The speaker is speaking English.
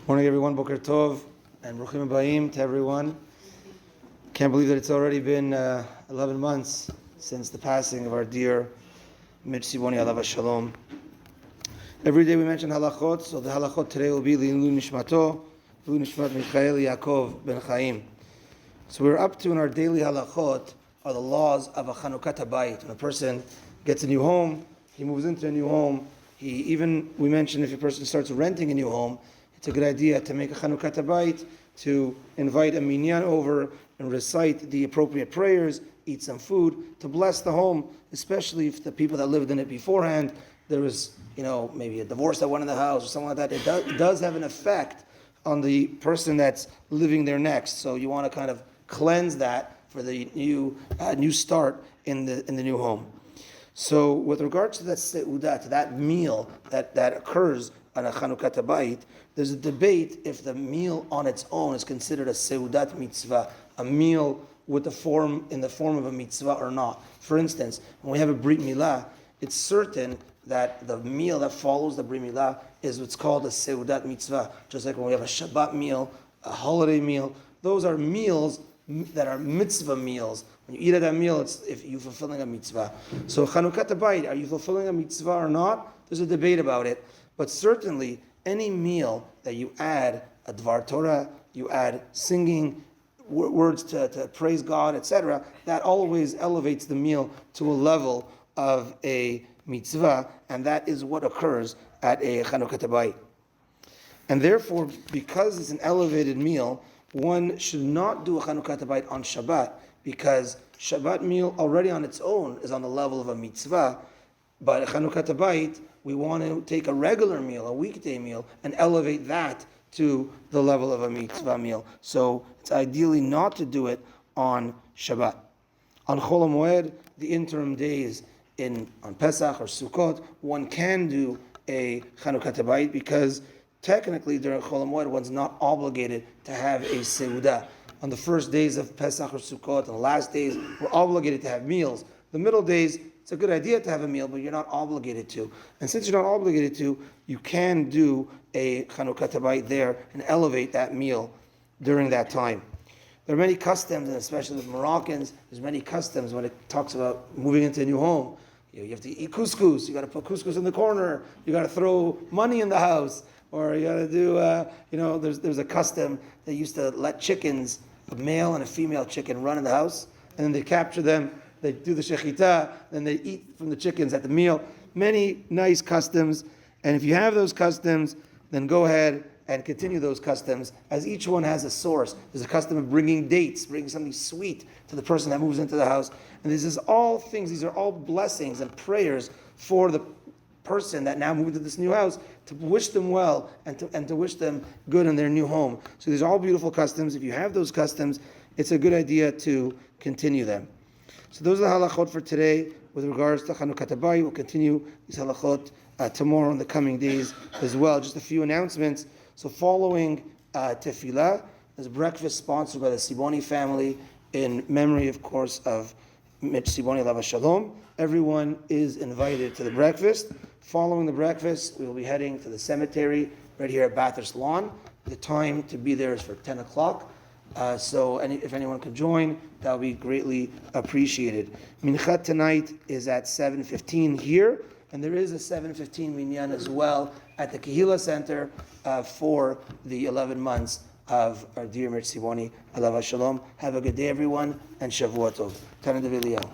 Morning, everyone. Boker Tov and Bruchim Habayim to everyone. Can't believe that it's already been 11 months since the passing of our dear Mitziboni Alav Shalom. Every day we mention Halachot, so the Halachot today will be Lilu Nishmato, Lilu Nishmat Michael Yaakov Ben Chaim. So we're up to in our daily Halachot are the laws of a Hanukat HaBayit. When a person gets a new home, he moves into a new home. We mentioned if a person starts renting a new home, it's a good idea to make a Hanukat HaBayit, to invite a minyan over and recite the appropriate prayers, eat some food, to bless the home, especially if the people that lived in it beforehand, there was, maybe a divorce that went in the house or something like that. It does have an effect on the person that's living there next. So you want to kind of cleanse that for the new start in the new home. So with regards to that seudah, to that meal that occurs on a Hanukat HaBayit, there's a debate if the meal on its own is considered a seudat mitzvah, a meal in the form of a mitzvah or not. For instance, when we have a brit milah, it's certain that the meal that follows the brit milah is what's called a seudat mitzvah. Just like when we have a Shabbat meal, a holiday meal, those are meals that are mitzvah meals. When you eat at that meal, it's if you're fulfilling a mitzvah. So Hanukat HaBayit, are you fulfilling a mitzvah or not? There's a debate about it. But certainly, any meal that you add a Dvar Torah, you add singing, words to praise God, etc., that always elevates the meal to a level of a mitzvah, and that is what occurs at a Hanukat HaBayit. And therefore, because it's an elevated meal, one should not do a Hanukat HaBayit on Shabbat, because Shabbat meal already on its own is on the level of a mitzvah, but a Hanukat HaBayit, we want to take a regular meal, a weekday meal, and elevate that to the level of a mitzvah meal. So it's ideally not to do it on Shabbat. On Chol HaMoed, the interim days on Pesach or Sukkot, one can do a Hanukat HaBayit because technically during Chol HaMoed, one's not obligated to have a seudah. On the first days of Pesach or Sukkot, and the last days, we're obligated to have meals. The middle days, it's a good idea to have a meal, but you're not obligated to. And since you're not obligated to, you can do a Hanukat HaBayit there and elevate that meal during that time. There are many customs, and especially with Moroccans, there's many customs when it talks about moving into a new home. You have to eat couscous, you got to put couscous in the corner, you got to throw money in the house, or you got to do, there's a custom they used to let chickens, a male and a female chicken, run in the house, and then they capture them. They do the shechita, then they eat from the chickens at the meal. Many nice customs, and if you have those customs, then go ahead and continue those customs, as each one has a source. There's a custom of bringing dates, bringing something sweet to the person that moves into the house. And these are all blessings and prayers for the person that now moved into this new house, to wish them well and to wish them good in their new home. So these are all beautiful customs. If you have those customs, it's a good idea to continue them. So those are the halachot for today with regards to Hanukat HaBayit. We'll continue these halachot tomorrow in the coming days as well. Just a few announcements. So following tefillah, there's a breakfast sponsored by the Siboni family in memory, of course, of Mitch Siboni Alav Shalom. Everyone is invited to the breakfast. Following the breakfast, we will be heading to the cemetery right here at Bathurst Lawn. The time to be there is for 10 o'clock. If anyone could join, that would be greatly appreciated. Mincha tonight is at 7:15 here, and there is a 7:15 minyan as well at the Kehila Center for the 11 months of our dear Mitch Siboni Alav Shalom. Have a good day, everyone, and Shavua Tov. Tana Devilio.